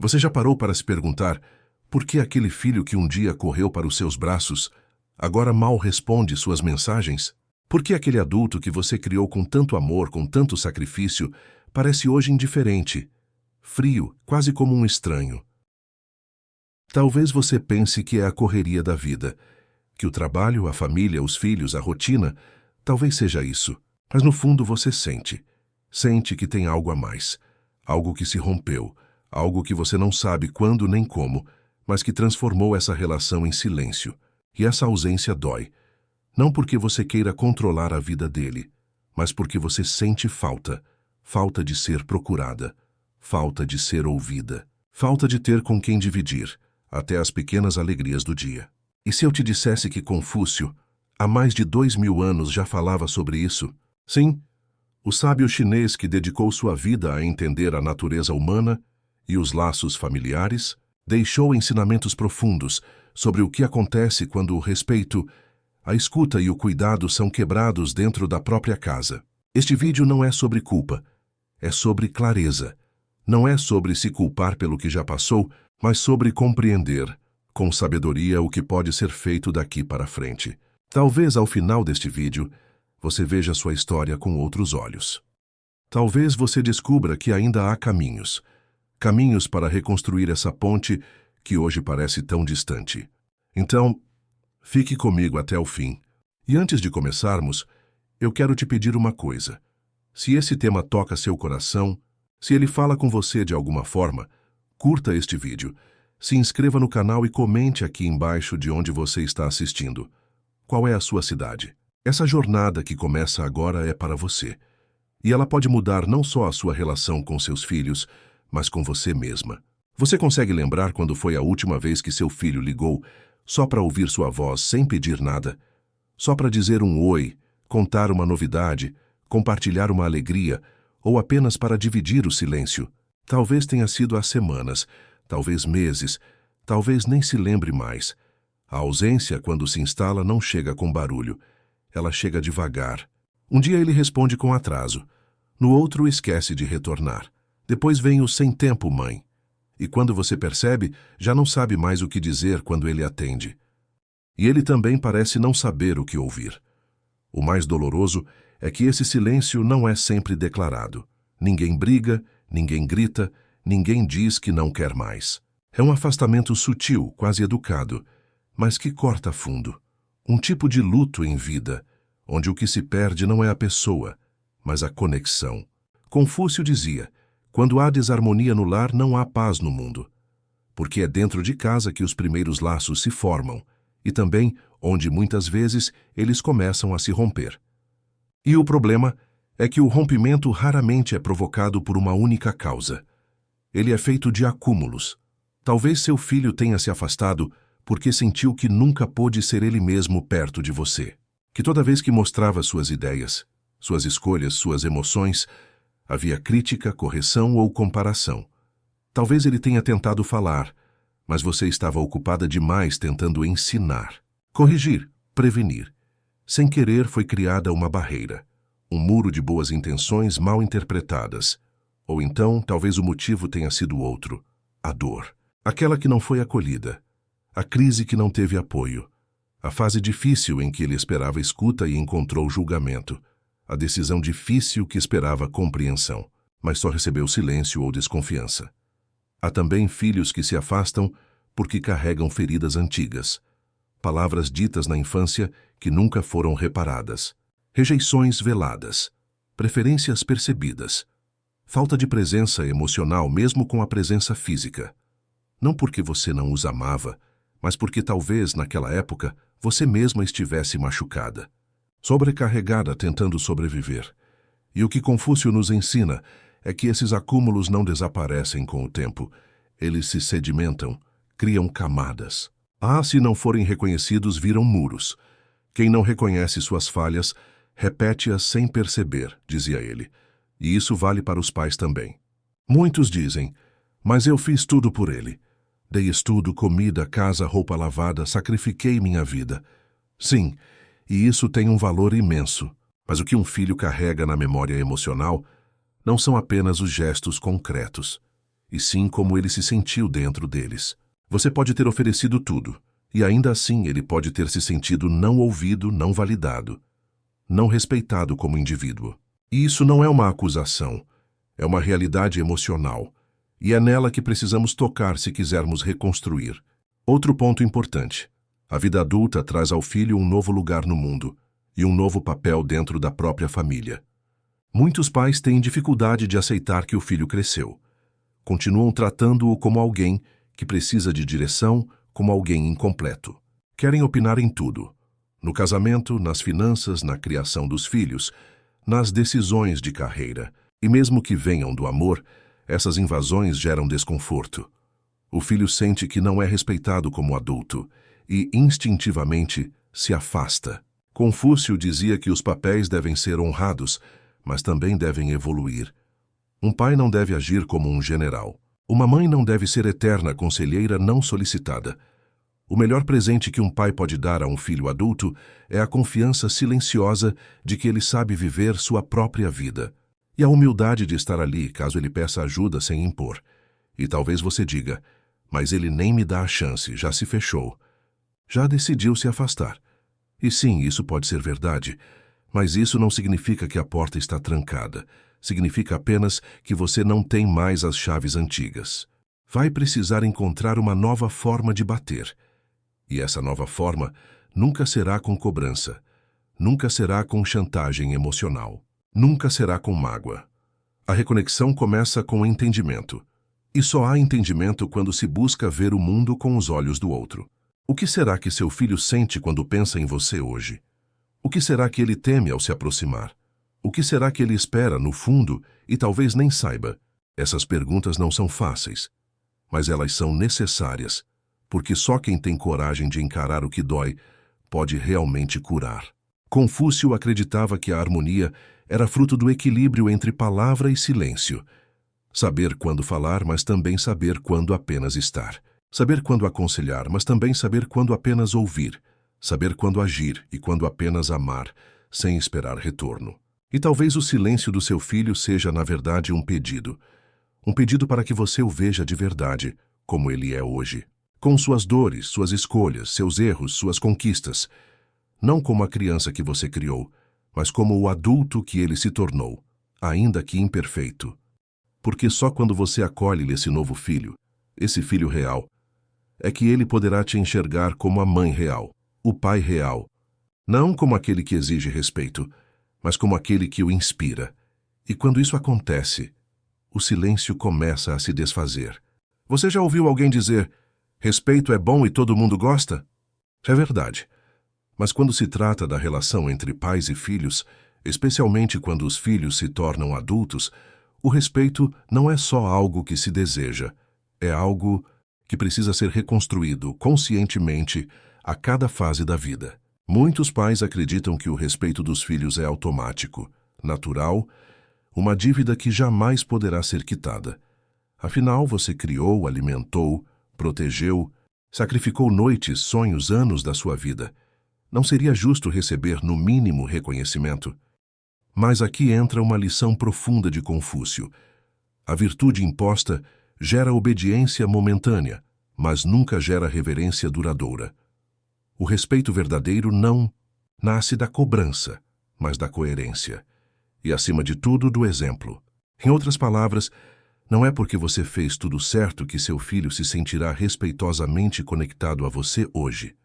Você já parou para se perguntar por que aquele filho que um dia correu para os seus braços agora mal responde suas mensagens? Por que aquele adulto que você criou com tanto amor, com tanto sacrifício, parece hoje indiferente, frio, quase como um estranho? Talvez você pense que é a correria da vida, que o trabalho, a família, os filhos, a rotina, talvez seja isso. Mas no fundo você sente que tem algo a mais, algo que se rompeu, algo que você não sabe quando nem como, mas que transformou essa relação em silêncio. E essa ausência dói, não porque você queira controlar a vida dele, mas porque você sente falta de ser procurada, falta de ser ouvida, falta de ter com quem dividir até as pequenas alegrias do dia. E se eu te dissesse que Confúcio, há mais de 2000 anos, já falava sobre isso? Sim, o sábio chinês que dedicou sua vida a entender a natureza humana e os laços familiares, deixou ensinamentos profundos sobre o que acontece quando o respeito, a escuta e o cuidado são quebrados dentro da própria casa. Este vídeo não é sobre culpa, é sobre clareza. Não é sobre se culpar pelo que já passou, mas sobre compreender, com sabedoria, o que pode ser feito daqui para frente. Talvez ao final deste vídeo, você veja sua história com outros olhos. Talvez você descubra que ainda há caminhos para reconstruir essa ponte que hoje parece tão distante. Então, fique comigo até o fim. E antes de começarmos, eu quero te pedir uma coisa. Se esse tema toca seu coração, se ele fala com você de alguma forma, curta este vídeo, se inscreva no canal e comente aqui embaixo de onde você está assistindo. Qual é a sua cidade? Essa jornada que começa agora é para você. E ela pode mudar não só a sua relação com seus filhos, mas com você mesma. Você consegue lembrar quando foi a última vez que seu filho ligou só para ouvir sua voz sem pedir nada? Só para dizer um oi, contar uma novidade, compartilhar uma alegria, ou apenas para dividir o silêncio? Talvez tenha sido há semanas, talvez meses, talvez nem se lembre mais. A ausência, quando se instala, não chega com barulho. Ela chega devagar. Um dia ele responde com atraso. No outro, esquece de retornar. Depois vem o sem tempo, mãe. E quando você percebe, já não sabe mais o que dizer quando ele atende. E ele também parece não saber o que ouvir. O mais doloroso é que esse silêncio não é sempre declarado. Ninguém briga, ninguém grita, ninguém diz que não quer mais. É um afastamento sutil, quase educado, mas que corta fundo. Um tipo de luto em vida, onde o que se perde não é a pessoa, mas a conexão. Confúcio dizia: quando há desarmonia no lar, não há paz no mundo. Porque é dentro de casa que os primeiros laços se formam, e também onde muitas vezes eles começam a se romper. E o problema é que o rompimento raramente é provocado por uma única causa. Ele é feito de acúmulos. Talvez seu filho tenha se afastado porque sentiu que nunca pôde ser ele mesmo perto de você. Que toda vez que mostrava suas ideias, suas escolhas, suas emoções, havia crítica, correção ou comparação. Talvez ele tenha tentado falar, mas você estava ocupada demais tentando ensinar, corrigir, prevenir. Sem querer foi criada uma barreira, um muro de boas intenções mal interpretadas. Ou então, talvez o motivo tenha sido outro, a dor. Aquela que não foi acolhida, a crise que não teve apoio, a fase difícil em que ele esperava escuta e encontrou julgamento, a decisão difícil que esperava compreensão, mas só recebeu silêncio ou desconfiança. Há também filhos que se afastam porque carregam feridas antigas, palavras ditas na infância que nunca foram reparadas, rejeições veladas, preferências percebidas, falta de presença emocional mesmo com a presença física. Não porque você não os amava, mas porque talvez naquela época você mesma estivesse machucada, sobrecarregada tentando sobreviver. E o que Confúcio nos ensina é que esses acúmulos não desaparecem com o tempo. Eles se sedimentam, criam camadas. Se não forem reconhecidos, viram muros. Quem não reconhece suas falhas, repete-as sem perceber, dizia ele. E isso vale para os pais também. Muitos dizem: mas eu fiz tudo por ele. Dei estudo, comida, casa, roupa lavada, sacrifiquei minha vida. Sim, e isso tem um valor imenso. Mas o que um filho carrega na memória emocional não são apenas os gestos concretos. e sim como ele se sentiu dentro deles. Você pode ter oferecido tudo, e ainda assim ele pode ter se sentido não ouvido, não validado, não respeitado como indivíduo. E isso não é uma acusação, é uma realidade emocional, e é nela que precisamos tocar se quisermos reconstruir. Outro ponto importante: a vida adulta traz ao filho um novo lugar no mundo e um novo papel dentro da própria família. Muitos pais têm dificuldade de aceitar que o filho cresceu. Continuam tratando-o como alguém que precisa de direção, como alguém incompleto. Querem opinar em tudo: no casamento, nas finanças, na criação dos filhos, nas decisões de carreira. E mesmo que venham do amor, essas invasões geram desconforto. O filho sente que não é respeitado como adulto e, instintivamente, se afasta. Confúcio dizia que os papéis devem ser honrados, mas também devem evoluir. Um pai não deve agir como um general. Uma mãe não deve ser eterna conselheira não solicitada. O melhor presente que um pai pode dar a um filho adulto é a confiança silenciosa de que ele sabe viver sua própria vida. E a humildade de estar ali caso ele peça ajuda sem impor. E talvez você diga: mas ele nem me dá a chance, já se fechou. Já decidiu se afastar. E sim, isso pode ser verdade, mas isso não significa que a porta está trancada. Significa apenas que você não tem mais as chaves antigas. Vai precisar encontrar uma nova forma de bater. E essa nova forma nunca será com cobrança, nunca será com chantagem emocional, nunca será com mágoa. A reconexão começa com entendimento. E só há entendimento quando se busca ver o mundo com os olhos do outro. O que será que seu filho sente quando pensa em você hoje? O que será que ele teme ao se aproximar? O que será que ele espera no fundo e talvez nem saiba? Essas perguntas não são fáceis, mas elas são necessárias, porque só quem tem coragem de encarar o que dói pode realmente curar. Confúcio acreditava que a harmonia era fruto do equilíbrio entre palavra e silêncio. Saber quando falar, mas também saber quando apenas estar. Saber quando aconselhar, mas também saber quando apenas ouvir. Saber quando agir e quando apenas amar, sem esperar retorno. E talvez o silêncio do seu filho seja, na verdade, um pedido. Um pedido para que você o veja de verdade, como ele é hoje. Com suas dores, suas escolhas, seus erros, suas conquistas. Não como a criança que você criou, mas como o adulto que ele se tornou, ainda que imperfeito. Porque só quando você acolhe esse novo filho, esse filho real, é que ele poderá te enxergar como a mãe real, o pai real. Não como aquele que exige respeito, mas como aquele que o inspira. E quando isso acontece, o silêncio começa a se desfazer. Você já ouviu alguém dizer: respeito é bom e todo mundo gosta? É verdade. Mas quando se trata da relação entre pais e filhos, especialmente quando os filhos se tornam adultos, o respeito não é só algo que se deseja, é algo que precisa ser reconstruído conscientemente a cada fase da vida. Muitos pais acreditam que o respeito dos filhos é automático, natural, uma dívida que jamais poderá ser quitada. Afinal, você criou, alimentou, protegeu, sacrificou noites, sonhos, anos da sua vida. Não seria justo receber, no mínimo, reconhecimento? Mas aqui entra uma lição profunda de Confúcio. A virtude imposta gera obediência momentânea, mas nunca gera reverência duradoura. O respeito verdadeiro não nasce da cobrança, mas da coerência. E, acima de tudo, do exemplo. Em outras palavras, não é porque você fez tudo certo que seu filho se sentirá respeitosamente conectado a você hoje.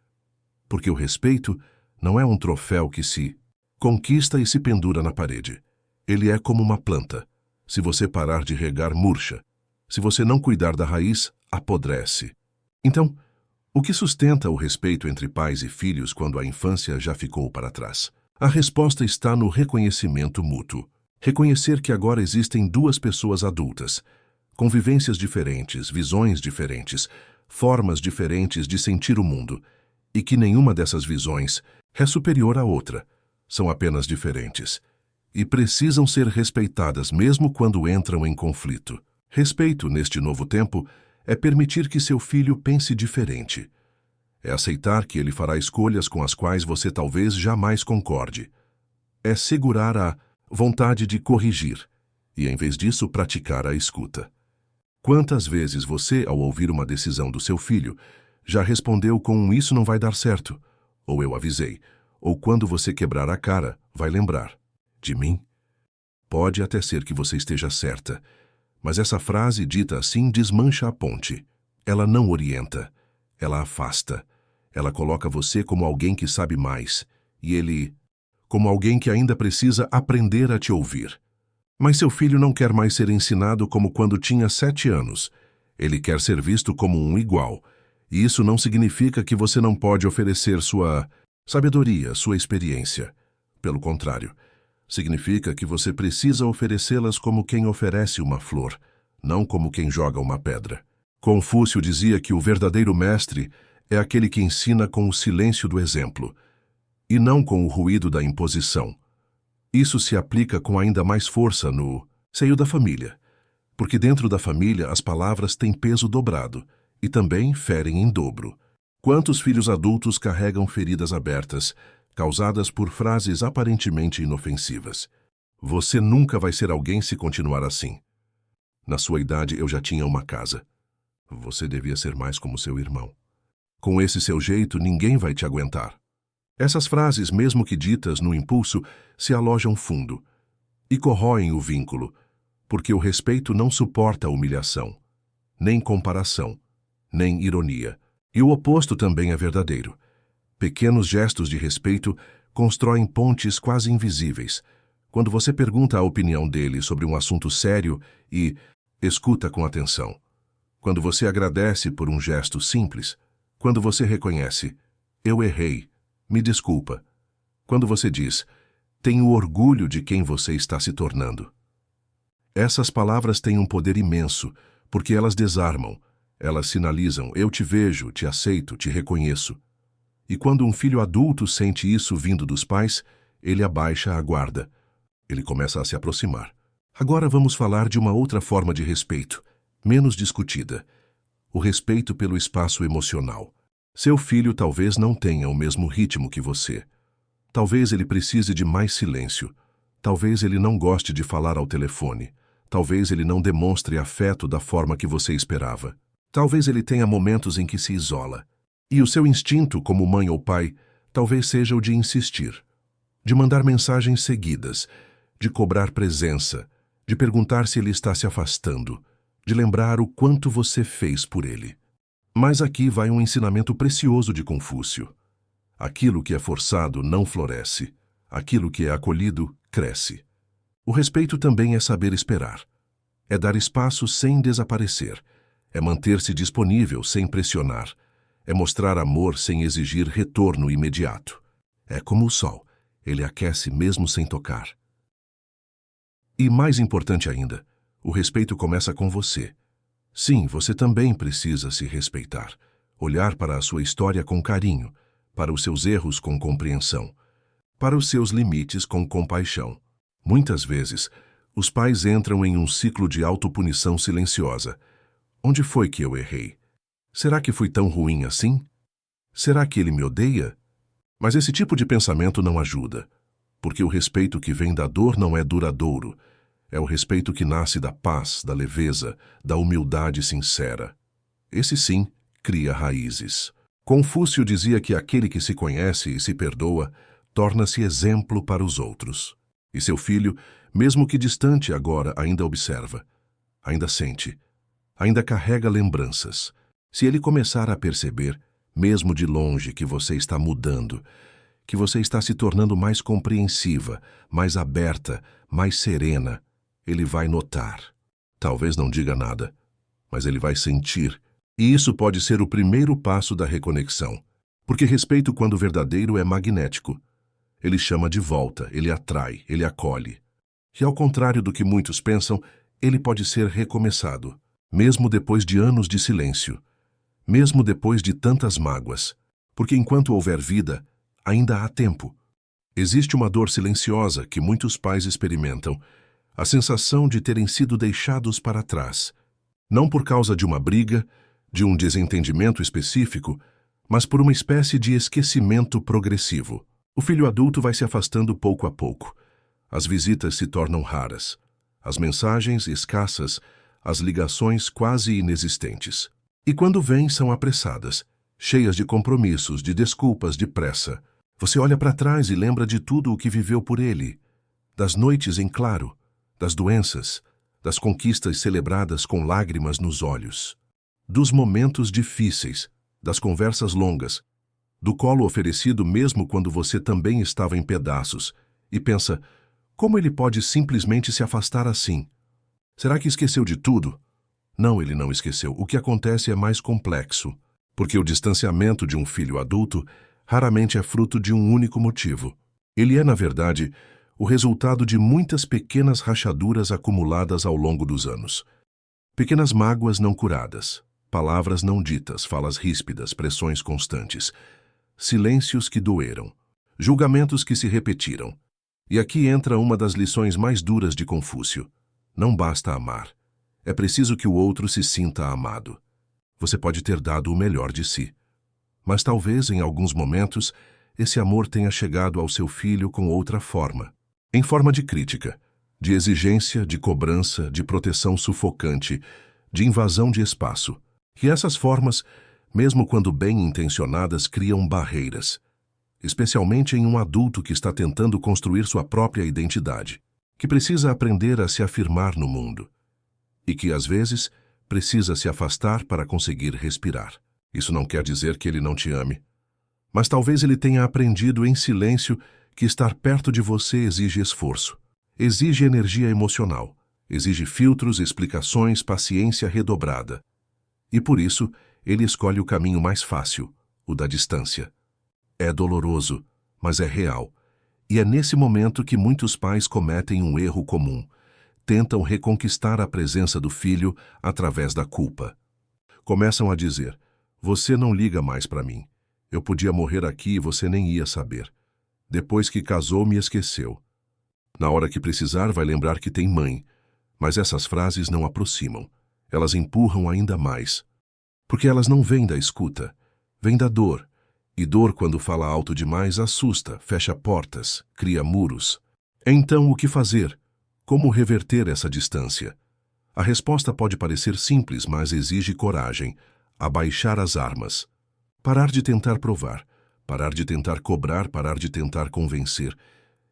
Porque o respeito não é um troféu que se conquista e se pendura na parede. Ele é como uma planta. Se você parar de regar, murcha. Se você não cuidar da raiz, apodrece. Então, o que sustenta o respeito entre pais e filhos quando a infância já ficou para trás? A resposta está no reconhecimento mútuo. Reconhecer que agora existem duas pessoas adultas, com vivências diferentes, visões diferentes, formas diferentes de sentir o mundo, e que nenhuma dessas visões é superior à outra. São apenas diferentes. E precisam ser respeitadas mesmo quando entram em conflito. Respeito, neste novo tempo, é permitir que seu filho pense diferente. É aceitar que ele fará escolhas com as quais você talvez jamais concorde. É segurar a vontade de corrigir e, em vez disso, praticar a escuta. Quantas vezes você, ao ouvir uma decisão do seu filho, já respondeu com um "isso não vai dar certo", ou "eu avisei", ou quando você quebrar a cara, vai lembrar: "De mim?" Pode até ser que você esteja certa, mas essa frase dita assim desmancha a ponte. Ela não orienta, ela afasta. Ela coloca você como alguém que sabe mais, e ele como alguém que ainda precisa aprender a te ouvir. Mas seu filho não quer mais ser ensinado como quando tinha 7 anos. Ele quer ser visto como um igual. E isso não significa que você não pode oferecer sua sabedoria, sua experiência. Pelo contrário, significa que você precisa oferecê-las como quem oferece uma flor, não como quem joga uma pedra. Confúcio dizia que o verdadeiro mestre é aquele que ensina com o silêncio do exemplo, e não com o ruído da imposição. Isso se aplica com ainda mais força no seio da família, porque dentro da família as palavras têm peso dobrado e também ferem em dobro. Quantos filhos adultos carregam feridas abertas, causadas por frases aparentemente inofensivas? Você nunca vai ser alguém se continuar assim. Na sua idade eu já tinha uma casa. Você devia ser mais como seu irmão. Com esse seu jeito, ninguém vai te aguentar. Essas frases, mesmo que ditas no impulso, se alojam fundo e corroem o vínculo, porque o respeito não suporta humilhação, nem comparação, nem ironia. E o oposto também é verdadeiro. Pequenos gestos de respeito constroem pontes quase invisíveis. Quando você pergunta a opinião dele sobre um assunto sério e escuta com atenção. Quando você agradece por um gesto simples. Quando você reconhece: "Eu errei, me desculpa." Quando você diz: "Tenho orgulho de quem você está se tornando." Essas palavras têm um poder imenso, porque elas desarmam. Elas sinalizam: "Eu te vejo, te aceito, te reconheço." E quando um filho adulto sente isso vindo dos pais, ele abaixa a guarda. Ele começa a se aproximar. Agora vamos falar de uma outra forma de respeito, menos discutida: o respeito pelo espaço emocional. Seu filho talvez não tenha o mesmo ritmo que você. Talvez ele precise de mais silêncio. Talvez ele não goste de falar ao telefone. Talvez ele não demonstre afeto da forma que você esperava. Talvez ele tenha momentos em que se isola. E o seu instinto, como mãe ou pai, talvez seja o de insistir, de mandar mensagens seguidas, de cobrar presença, de perguntar se ele está se afastando, de lembrar o quanto você fez por ele. Mas aqui vai um ensinamento precioso de Confúcio. Aquilo que é forçado não floresce. Aquilo que é acolhido, cresce. O respeito também é saber esperar. É dar espaço sem desaparecer. É manter-se disponível sem pressionar. É mostrar amor sem exigir retorno imediato. É como o sol. Ele aquece mesmo sem tocar. E mais importante ainda, o respeito começa com você. Sim, você também precisa se respeitar. Olhar para a sua história com carinho, para os seus erros com compreensão, para os seus limites com compaixão. Muitas vezes, os pais entram em um ciclo de autopunição silenciosa. Onde foi que eu errei? Será que fui tão ruim assim? Será que ele me odeia? Mas esse tipo de pensamento não ajuda, porque o respeito que vem da dor não é duradouro. É o respeito que nasce da paz, da leveza, da humildade sincera. Esse sim cria raízes. Confúcio dizia que aquele que se conhece e se perdoa torna-se exemplo para os outros. E seu filho, mesmo que distante agora, ainda observa, ainda sente, ainda carrega lembranças. Se ele começar a perceber, mesmo de longe, que você está mudando, que você está se tornando mais compreensiva, mais aberta, mais serena, ele vai notar. Talvez não diga nada, mas ele vai sentir. E isso pode ser o primeiro passo da reconexão, porque respeito, quando verdadeiro, é magnético. Ele chama de volta, ele atrai, ele acolhe. E ao contrário do que muitos pensam, ele pode ser recomeçado, mesmo depois de anos de silêncio, mesmo depois de tantas mágoas, porque enquanto houver vida, ainda há tempo. Existe uma dor silenciosa que muitos pais experimentam, a sensação de terem sido deixados para trás, não por causa de uma briga, de um desentendimento específico, mas por uma espécie de esquecimento progressivo. O filho adulto vai se afastando pouco a pouco. As visitas se tornam raras, as mensagens escassas, as ligações quase inexistentes. E quando vêm, são apressadas, cheias de compromissos, de desculpas, de pressa. Você olha para trás e lembra de tudo o que viveu por ele, das noites em claro, das doenças, das conquistas celebradas com lágrimas nos olhos, dos momentos difíceis, das conversas longas, do colo oferecido mesmo quando você também estava em pedaços, e pensa, como ele pode simplesmente se afastar assim? Será que esqueceu de tudo? Não, ele não esqueceu. O que acontece é mais complexo, porque o distanciamento de um filho adulto raramente é fruto de um único motivo. Ele é, na verdade, o resultado de muitas pequenas rachaduras acumuladas ao longo dos anos. Pequenas mágoas não curadas, palavras não ditas, falas ríspidas, pressões constantes, silêncios que doeram, julgamentos que se repetiram. E aqui entra uma das lições mais duras de Confúcio. Não basta amar. É preciso que o outro se sinta amado. Você pode ter dado o melhor de si. Mas talvez, em alguns momentos, esse amor tenha chegado ao seu filho com outra forma. Em forma de crítica, de exigência, de cobrança, de proteção sufocante, de invasão de espaço. E essas formas, mesmo quando bem intencionadas, criam barreiras, especialmente em um adulto que está tentando construir sua própria identidade, que precisa aprender a se afirmar no mundo e que, às vezes, precisa se afastar para conseguir respirar. Isso não quer dizer que ele não te ame, mas talvez ele tenha aprendido em silêncio que estar perto de você exige esforço, exige energia emocional, exige filtros, explicações, paciência redobrada. E por isso, ele escolhe o caminho mais fácil, o da distância. É doloroso, mas é real. E é nesse momento que muitos pais cometem um erro comum. Tentam reconquistar a presença do filho através da culpa. Começam a dizer, você não liga mais para mim. Eu podia morrer aqui e você nem ia saber. Depois que casou, me esqueceu. Na hora que precisar, vai lembrar que tem mãe. Mas essas frases não aproximam. Elas empurram ainda mais. Porque elas não vêm da escuta. Vêm da dor. E dor, quando fala alto demais, assusta, fecha portas, cria muros. Então, o que fazer? Como reverter essa distância? A resposta pode parecer simples, mas exige coragem. Abaixar as armas. Parar de tentar provar. Parar de tentar cobrar, parar de tentar convencer.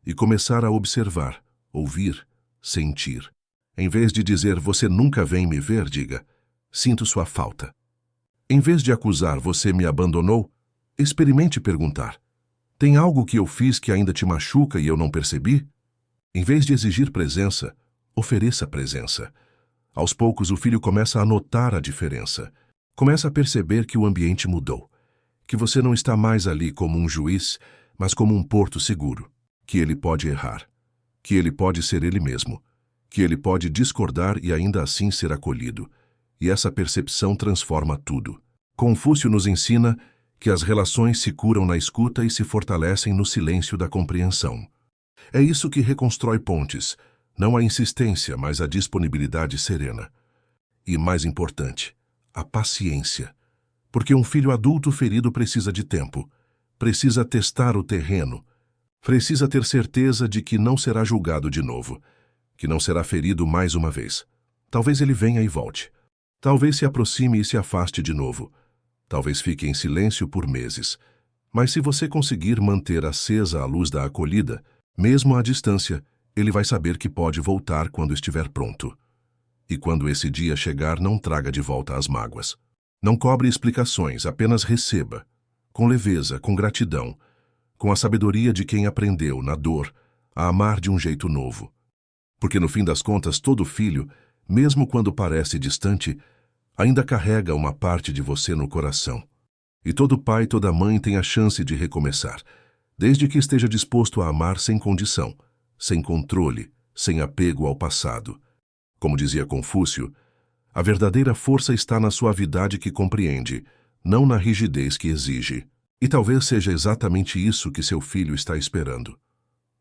E começar a observar, ouvir, sentir. Em vez de dizer, você nunca vem me ver, diga, sinto sua falta. Em vez de acusar, você me abandonou, experimente perguntar, tem algo que eu fiz que ainda te machuca e eu não percebi? Em vez de exigir presença, ofereça presença. Aos poucos, o filho começa a notar a diferença. Começa a perceber que o ambiente mudou. Que você não está mais ali como um juiz, mas como um porto seguro. Que ele pode errar. Que ele pode ser ele mesmo. Que ele pode discordar e ainda assim ser acolhido. E essa percepção transforma tudo. Confúcio nos ensina que as relações se curam na escuta e se fortalecem no silêncio da compreensão. É isso que reconstrói pontes, não a insistência, mas a disponibilidade serena. E, mais importante, a paciência. Porque um filho adulto ferido precisa de tempo, precisa testar o terreno, precisa ter certeza de que não será julgado de novo, que não será ferido mais uma vez. Talvez ele venha e volte. Talvez se aproxime e se afaste de novo. Talvez fique em silêncio por meses. Mas se você conseguir manter acesa a luz da acolhida, mesmo à distância, ele vai saber que pode voltar quando estiver pronto. E quando esse dia chegar, não traga de volta as mágoas. Não cobre explicações, apenas receba. Com leveza, com gratidão, com a sabedoria de quem aprendeu, na dor, a amar de um jeito novo. Porque no fim das contas, todo filho, mesmo quando parece distante, ainda carrega uma parte de você no coração. E todo pai e toda mãe tem a chance de recomeçar, desde que esteja disposto a amar sem condição, sem controle, sem apego ao passado. Como dizia Confúcio, a verdadeira força está na suavidade que compreende, não na rigidez que exige. E talvez seja exatamente isso que seu filho está esperando.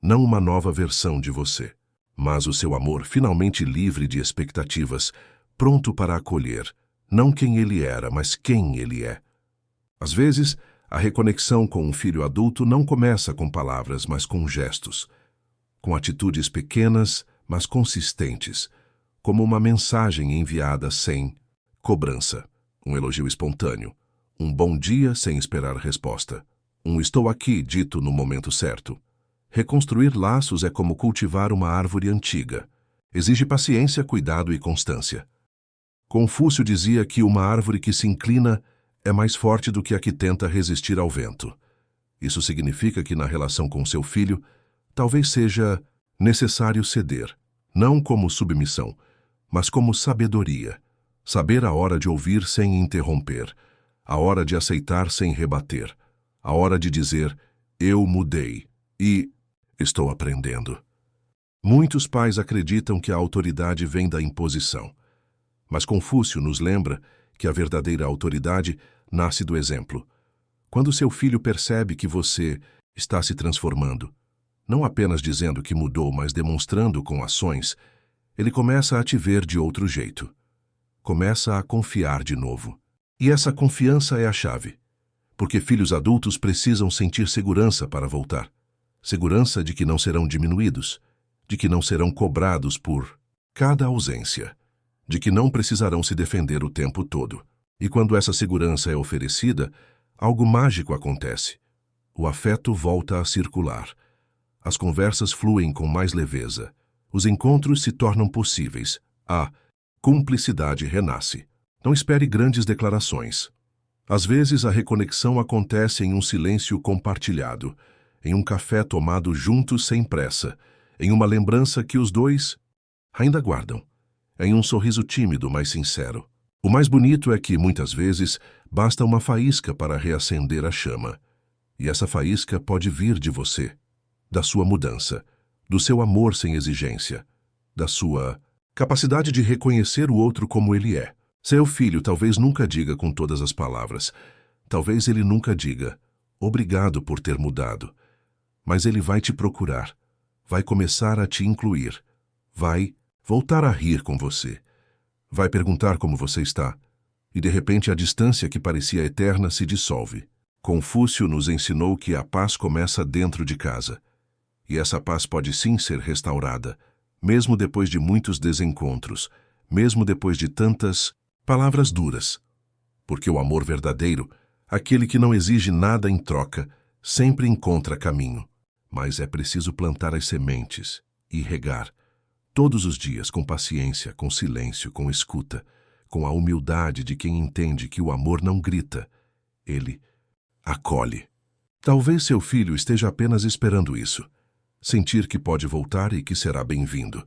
Não uma nova versão de você, mas o seu amor finalmente livre de expectativas, pronto para acolher, não quem ele era, mas quem ele é. Às vezes, a reconexão com um filho adulto não começa com palavras, mas com gestos, com atitudes pequenas, mas consistentes, como uma mensagem enviada sem cobrança, um elogio espontâneo, um bom dia sem esperar resposta, um estou aqui dito no momento certo. Reconstruir laços é como cultivar uma árvore antiga. Exige paciência, cuidado e constância. Confúcio dizia que uma árvore que se inclina é mais forte do que a que tenta resistir ao vento. Isso significa que na relação com seu filho, talvez seja necessário ceder, não como submissão, mas como sabedoria. Saber a hora de ouvir sem interromper, a hora de aceitar sem rebater, a hora de dizer, eu mudei e estou aprendendo. Muitos pais acreditam que a autoridade vem da imposição, mas Confúcio nos lembra que a verdadeira autoridade nasce do exemplo. Quando seu filho percebe que você está se transformando, não apenas dizendo que mudou, mas demonstrando com ações, ele começa a te ver de outro jeito. Começa a confiar de novo. E essa confiança é a chave, porque filhos adultos precisam sentir segurança para voltar. Segurança de que não serão diminuídos, de que não serão cobrados por cada ausência, de que não precisarão se defender o tempo todo. E quando essa segurança é oferecida, algo mágico acontece. O afeto volta a circular. As conversas fluem com mais leveza. Os encontros se tornam possíveis. A cumplicidade renasce. Não espere grandes declarações. Às vezes a reconexão acontece em um silêncio compartilhado, em um café tomado juntos sem pressa, em uma lembrança que os dois ainda guardam, em um sorriso tímido, mas sincero. O mais bonito é que, muitas vezes, basta uma faísca para reacender a chama. E essa faísca pode vir de você, da sua mudança, do seu amor sem exigência, da sua capacidade de reconhecer o outro como ele é. Seu filho talvez nunca diga com todas as palavras, talvez ele nunca diga, obrigado por ter mudado, mas ele vai te procurar, vai começar a te incluir, vai voltar a rir com você, vai perguntar como você está, e de repente a distância que parecia eterna se dissolve. Confúcio nos ensinou que a paz começa dentro de casa, e essa paz pode sim ser restaurada, mesmo depois de muitos desencontros, mesmo depois de tantas palavras duras, porque o amor verdadeiro, aquele que não exige nada em troca, sempre encontra caminho. Mas é preciso plantar as sementes e regar, todos os dias, com paciência, com silêncio, com escuta, com a humildade de quem entende que o amor não grita, ele acolhe. Talvez seu filho esteja apenas esperando isso, sentir que pode voltar e que será bem-vindo,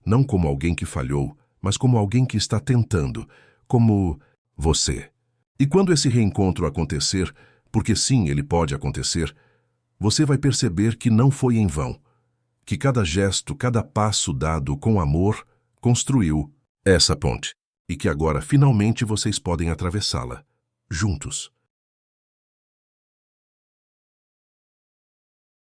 não como alguém que falhou, mas como alguém que está tentando, como você. E quando esse reencontro acontecer, porque sim, ele pode acontecer, você vai perceber que não foi em vão, que cada gesto, cada passo dado com amor construiu essa ponte, e que agora finalmente vocês podem atravessá-la, juntos.